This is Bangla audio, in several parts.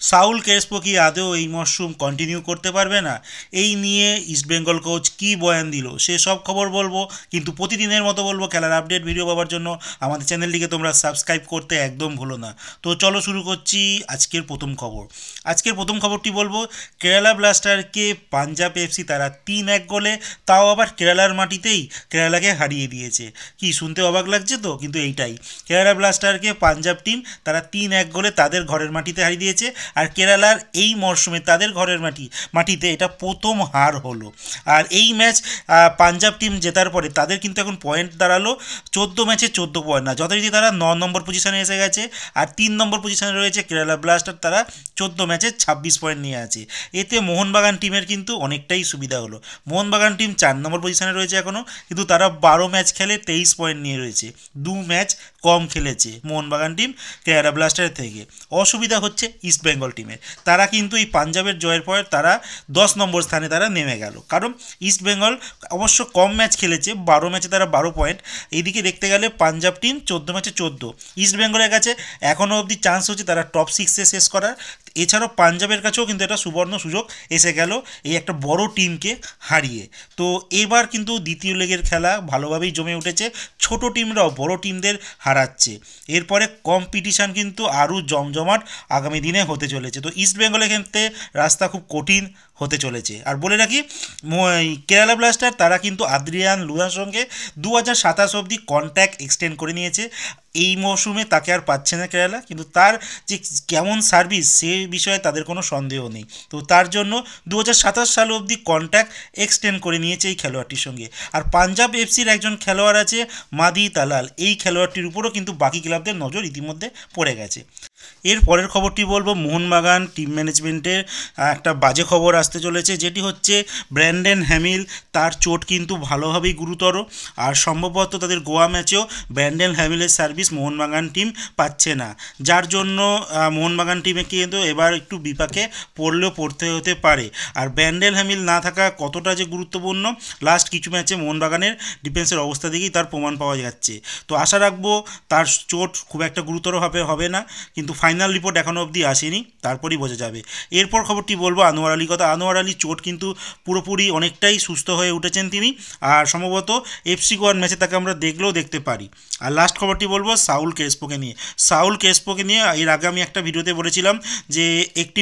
সাউল ক্রেসপো কি আদৌ এই মরশুম কন্টিনিউ করতে পারবে না? এই নিয়ে ইস্টবেঙ্গল কোচ কী বয়ান দিল সে সব খবর বলবো, কিন্তু প্রতিদিনের মতো বলবো খেলার আপডেট ভিডিও পাওয়ার জন্য আমাদের চ্যানেলটিকে তোমরা সাবস্ক্রাইব করতে একদম ভুলো না। তো চলো শুরু করছি আজকের প্রথম খবর। আজকের প্রথম খবরটি বলবো কেরালা ব্লাস্টারকে পাঞ্জাব এফসি তারা 3-1 গোলে, তাও আবার কেরালার মাটিতেই কেরালাকে হারিয়ে দিয়েছে। কি শুনতে অবাক লাগছে তো, কিন্তু এইটাই কেরালা ব্লাস্টারকে পাঞ্জাব টিম তারা 3-1 গোলে তাদের ঘরের মাটিতে হারিয়ে দিয়েছে। আর কেরালার এই মরশুমে তাদের ঘরের মাটিতে এটা প্রথম হার হলো। আর এই ম্যাচ পাঞ্জাব টিম জেতার পরে তাদের কিন্তু এখন পয়েন্ট দাঁড়ালো 14 ম্যাচে 14 পয়েন্ট, না যথারীতি তারা 9 নম্বর পজিশনে এসে গেছে। আর 3 নম্বর পজিশনে রয়েছে কেরালা ব্লাস্টার, তারা 14 ম্যাচে 26 পয়েন্ট নিয়ে আছে। এতে মোহনবাগান টিমের কিন্তু অনেকটাই সুবিধা হলো। মোহনবাগান টিম 4 নম্বর পজিশনে রয়েছে এখনও, কিন্তু তারা 12 ম্যাচ খেলে 23 পয়েন্ট নিয়ে রয়েছে, 2 ম্যাচ কম খেলেছে মোহনবাগান টিম কেরালা ব্লাস্টারের থেকে। অসুবিধা হচ্ছে ইস্টবেঙ্গল টিমের, তারা কিন্তু এই পাঞ্জাবের জয়ের পর তারা 10 নম্বর স্থানে তারা নেমে গেল, কারণ ইস্টবেঙ্গল অবশ্য কম ম্যাচ খেলেছে, 12 ম্যাচে তারা 12 পয়েন্ট। এইদিকে দেখতে গেলে পাঞ্জাব টিম 14 ম্যাচে 14। ইস্টবেঙ্গলের কাছে এখনও অবধি চান্স হচ্ছে তারা টপ 6-এ শেষ করার। এছাড়াও পাঞ্জাবের কাছেও কিন্তু একটা সুবর্ণ সুযোগ এসে গেল এই একটা বড় টিমকে হারিয়ে। তো এবার কিন্তু দ্বিতীয় লেগের খেলা ভালোভাবেই জমে উঠেছে, ছোট টিমরাও বড় টিমদের হারাচ্ছে। এরপরে কম্পিটিশান কিন্তু আরও জমজমাট আগামী দিনে হতে চলেছে। তো ইস্টবেঙ্গলের ক্ষেত্রে রাস্তা খুব কঠিন হতে চলেছে। আর বলে রাখি কেরালা ব্লাস্টার তারা কিন্তু আদ্রিয়ান লুয়ার সঙ্গে 2027 অবধি কন্ট্যাক্ট এক্সটেন্ড করে নিয়েছে। এই মৌসুমে তাকে আর পাচ্ছে না কেরালা, কিন্তু তার যে কেমন সার্ভিস সে বিষয়ে তাদের কোনো সন্দেহ নেই। তো তার জন্য 2027 সাল অবধি কন্ট্যাক্ট এক্সটেন্ড করে নিয়েছে এই খেলোয়াড়টির সঙ্গে। আর পাঞ্জাব এফসির একজন খেলোয়াড় আছে মাদি তালাল, এই খেলোয়াড়টির উপরও কিন্তু বাকি ক্লাবদের নজর ইতিমধ্যে পড়ে গেছে। এর পরের খবরটি বলবো মোহনবাগান টিম ম্যানেজমেন্টের একটা বাজে খবর আসতে চলেছে, যেটি হচ্ছে ব্র্যান্ডন হ্যামিল, তার চোট কিন্তু ভালোভাবেই গুরুতর। আর সম্ভবত তাদের গোয়া ম্যাচেও ব্র্যান্ডন হ্যামিলের সার্ভিস মোহনবাগান টিম পাচ্ছে না, যার জন্য মোহনবাগান টিমে কিন্তু এবার একটু বিপাকে পড়তে হতে পারে। আর ব্র্যান্ডন হ্যামিল না থাকা কতটা যে গুরুত্বপূর্ণ লাস্ট কিছু ম্যাচে মোহনবাগানের ডিফেন্সের অবস্থা দেখেই তার প্রমাণ পাওয়া যাচ্ছে। তো আশা রাখবো তার চোট খুব একটা গুরুতর হবে না, কিন্তু ফাইনাল রিপোর্ট এখনও অবধি আসেনি, তারপরই বোঝা যাবে। এরপর খবরটি বলবো আনোয়ার আলীর কথা। আনোয়ার আলী চোট কিন্তু পুরোপুরি অনেকটাই সুস্থ হয়ে উঠেছেন তিনি, আর সম্ভবত এফসি গোয়ার ম্যাচে তাকে আমরা দেখতে পারি। আর লাস্ট খবরটি বলবো সাউল ক্রেসপোকে নিয়ে। সাউল ক্রেসপোকে নিয়ে এর আগে আমি একটা ভিডিওতে বলেছিলাম যে একটি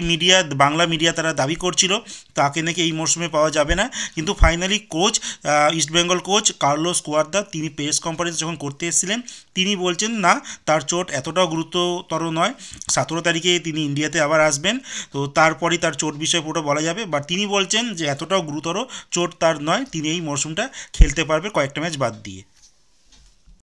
বাংলা মিডিয়া তারা দাবি করছিল তাকে নাকি এই মরশুমে পাওয়া যাবে না, কিন্তু finally coach East Bengal coach Carlos Cuadrat তিনি প্রেস কনফারেন্স যখন করতে এসেছিলেন তিনি বলছেন না, তার চোট এতটাও গুরুত্বতর নয়, 17 তারিখে তিনি ইন্ডিয়াতে আবার আসবেন, তো তারপরেই তার চোট বিষয়ে পুরো বলা যাবে। বাট তিনি বলছেন যে এতটাও গুরুতর চোট তার নয়, তিনি এই মরশুমটা খেলতে পারবে কয়েকটা ম্যাচ বাদ দিয়ে।